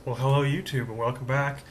Well, hello, YouTube, and welcome back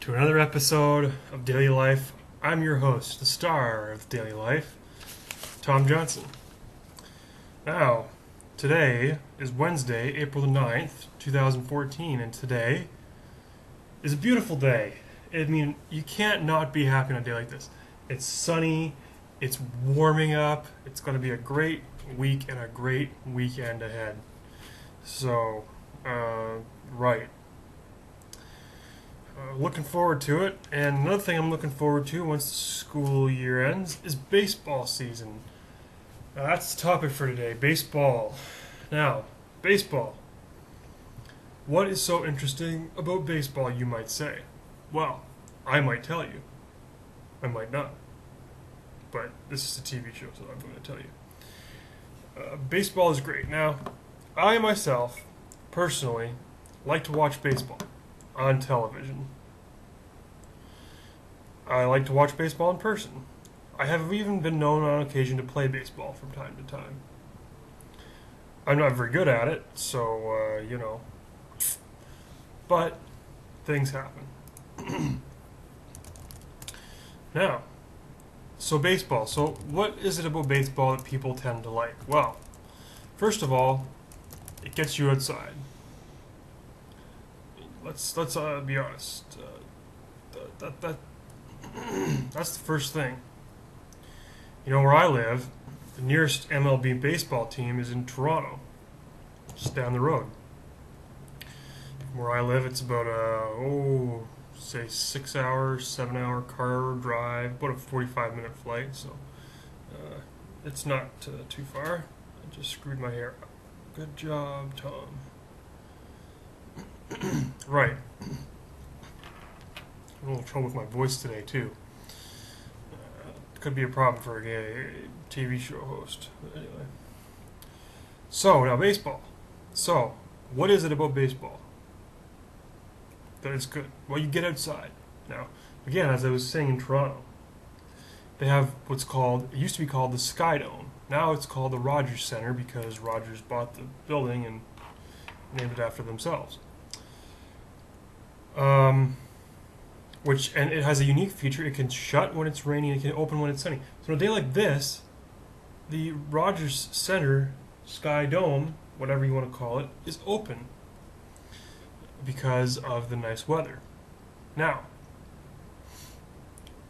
to another episode of Daily Life. I'm your host, the star of Daily Life, Tom Johnson. Now, today is Wednesday, April the 9th, 2014, and today is a beautiful day. I mean, you can't not be happy on a day like this. It's sunny, it's warming up, it's going to be a great week and a great weekend ahead. So, right. Looking forward to it. And another thing I'm looking forward to once the school year ends is baseball season. That's the topic for today, baseball. Now, baseball. What is so interesting about baseball, you might say? Well, I might tell you. I might not. But this is a TV show, so I'm going to tell you. Baseball is great. Now, I myself, personally, like to watch baseball on television. I like to watch baseball in person. I have even been known on occasion to play baseball from time to time. I'm not very good at it, so, but things happen. Now, so baseball. So what is it about baseball that people tend to like? Well, first of all, it gets you outside. Let's be honest. That's the first thing. You know, where I live, the nearest MLB baseball team is in Toronto, just down the road. From where I live, it's about say 6 hours, 7 hour car drive, about a 45-minute flight. So it's not too far. I just screwed my hair up. Good job, Tom. Right. I'm a little trouble with my voice today, too. Could be a problem for a TV show host. But anyway. So, now baseball. So, what is it about baseball that is good? Well, you get outside. Now, again, as I was saying in Toronto, they have what's called, it used to be called the Sky Dome. Now it's called the Rogers Center because Rogers bought the building and named it after themselves. And it has a unique feature. It can shut when it's raining. It can open when it's sunny. So on a day like this, the Rogers Center Sky Dome, whatever you want to call it, is open because of the nice weather. Now,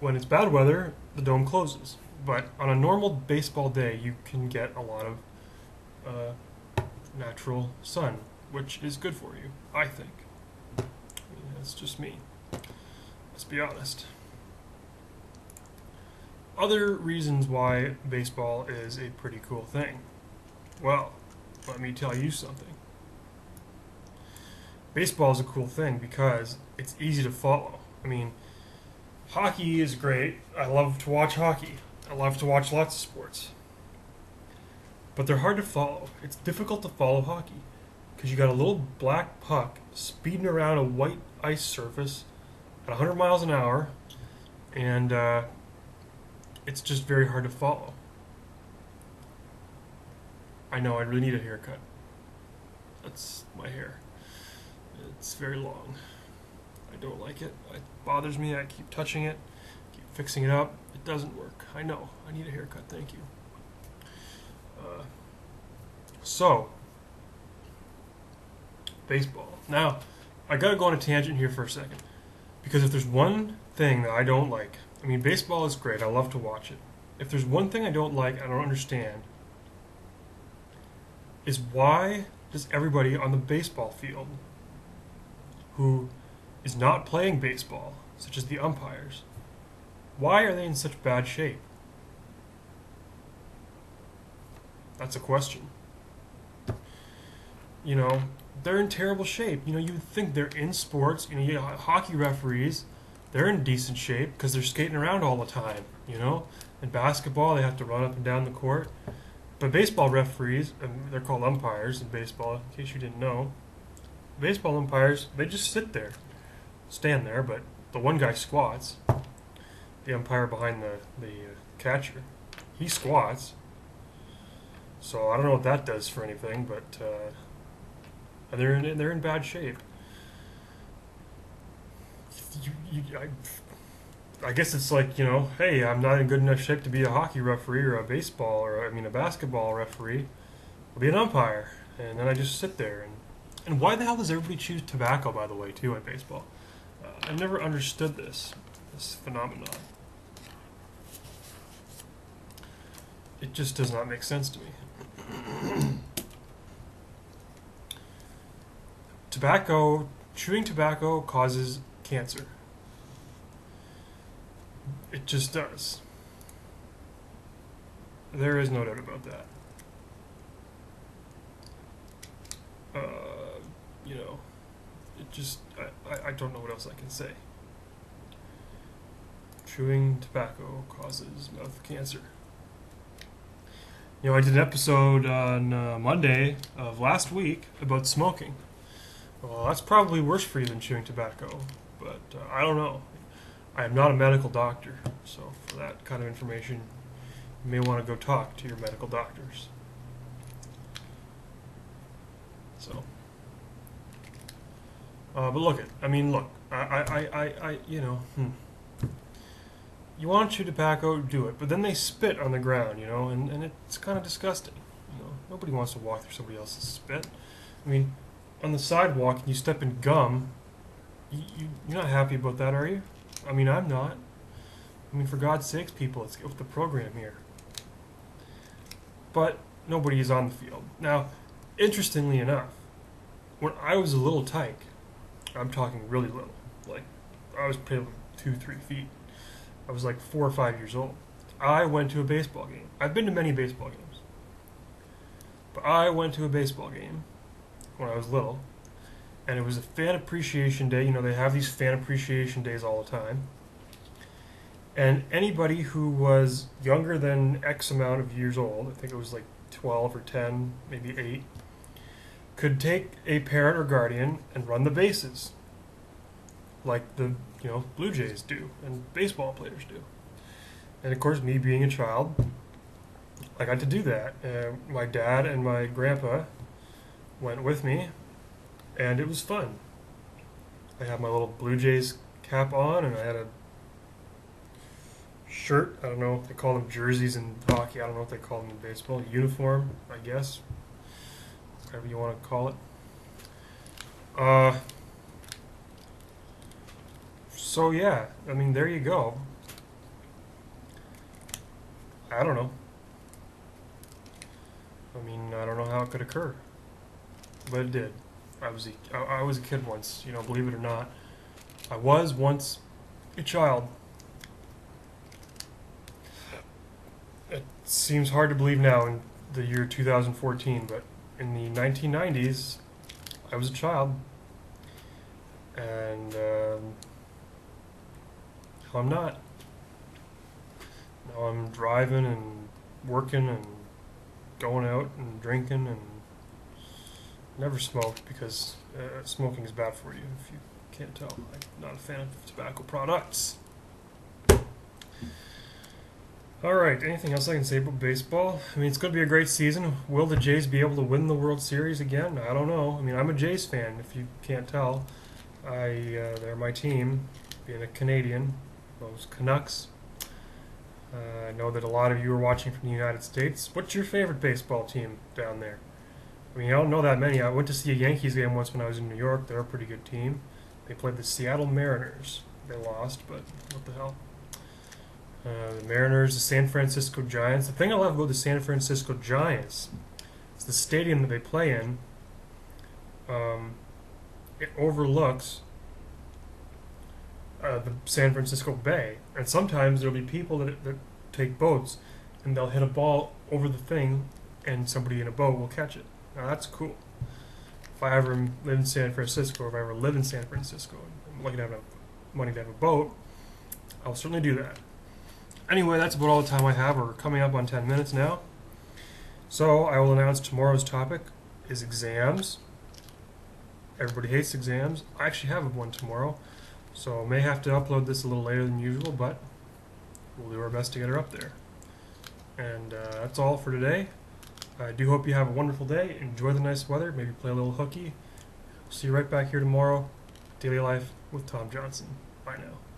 when it's bad weather, the dome closes. But on a normal baseball day, you can get a lot of natural sun, which is good for you, I think. I mean, that's just me. Let's be honest. Other reasons why baseball is a pretty cool thing. Well, let me tell you something. Baseball is a cool thing because it's easy to follow. I mean, hockey is great. I love to watch hockey. I love to watch lots of sports. But they're hard to follow. It's difficult to follow hockey because you got a little black puck speeding around a white ice surface at 100 miles an hour, and it's just very hard to follow. I know, I really need a haircut. That's my hair. It's very long. I don't like it. It bothers me. I keep touching it, keep fixing it up. It doesn't work. I know. I need a haircut. Thank you. So, baseball. Now, I gotta go on a tangent here for a second. Because if there's one thing that I don't like, I mean, baseball is great. I love to watch it. If there's one thing I don't like, I don't understand, is why does everybody on the baseball field who is not playing baseball, such as the umpires, why are they in such bad shape? That's a question. You know, they're in terrible shape. You know, you would think they're in sports. You know, you got hockey referees, they're in decent shape because they're skating around all the time, you know. In basketball, they have to run up and down the court. But baseball referees, they're called umpires in baseball, in case you didn't know. Baseball umpires, they just sit there, stand there, but the one guy squats. The umpire behind the catcher, he squats. So I don't know what that does for anything, but they're in bad shape. I guess it's like, hey, I'm not in good enough shape to be a hockey referee or a baseball or a basketball referee. I'll be an umpire, and then I just sit there. And why the hell does everybody choose tobacco, by the way, too, in baseball? I've never understood this phenomenon. It just does not make sense to me. Chewing tobacco causes cancer. It just does. There is no doubt about that. It just, I don't know what else I can say. Chewing tobacco causes mouth cancer. I did an episode on Monday of last week about smoking. Well, that's probably worse for you than chewing tobacco, but I don't know. I am not a medical doctor, so for that kind of information, you may want to go talk to your medical doctors. So, but look, you want to chew tobacco, do it, but then they spit on the ground, and it's kind of disgusting. Nobody wants to walk through somebody else's spit. On the sidewalk, you step in gum. You're not happy about that, are you? I'm not. For God's sakes, people, let's get with the program here. But nobody is on the field. Now, interestingly enough, when I was a little tyke, I'm talking really little, like I was probably 2-3 feet. I was like 4 or 5 years old. I went to a baseball game. I've been to many baseball games, but I went to a baseball game when I was little, and it was a fan appreciation day. They have these fan appreciation days all the time. And anybody who was younger than X amount of years old, I think it was like 12 or 10, maybe 8, could take a parent or guardian and run the bases, like the Blue Jays do and baseball players do. And of course, me being a child, I got to do that. My dad and my grandpa went with me, and it was fun. I had my little Blue Jays cap on, and I had a shirt. I don't know if they call them jerseys in hockey. I don't know what they call them in baseball. Uniform, I guess. Whatever you want to call it. So yeah, there you go. I don't know. I don't know how it could occur, but it did. I was a kid once, believe it or not. I was once a child. It seems hard to believe now in the year 2014, but in the 1990s, I was a child. And now I'm not. Now I'm driving and working and going out and drinking and never smoked because smoking is bad for you, if you can't tell. I'm not a fan of tobacco products. Alright, anything else I can say about baseball? It's going to be a great season. Will the Jays be able to win the World Series again? I don't know. I'm a Jays fan, if you can't tell. They're my team, being a Canadian, those Canucks. I know that a lot of you are watching from the United States. What's your favorite baseball team down there? I don't know that many. I went to see a Yankees game once when I was in New York. They're a pretty good team. They played the Seattle Mariners. They lost, but what the hell. The Mariners, the San Francisco Giants. The thing I love about the San Francisco Giants is the stadium that they play in. It overlooks the San Francisco Bay, and sometimes there'll be people that take boats, and they'll hit a ball over the thing, and somebody in a boat will catch it. Now that's cool. If I ever live in San Francisco, or if I ever live in San Francisco, and I'm lucky to have money to have a boat, I'll certainly do that. Anyway, that's about all the time I have. We're coming up on 10 minutes now. So I will announce tomorrow's topic is exams. Everybody hates exams. I actually have one tomorrow, so I may have to upload this a little later than usual, but we'll do our best to get her up there. And that's all for today. I do hope you have a wonderful day. Enjoy the nice weather. Maybe play a little hooky. See you right back here tomorrow. Daily Life with Tom Johnson. Bye. Bye now.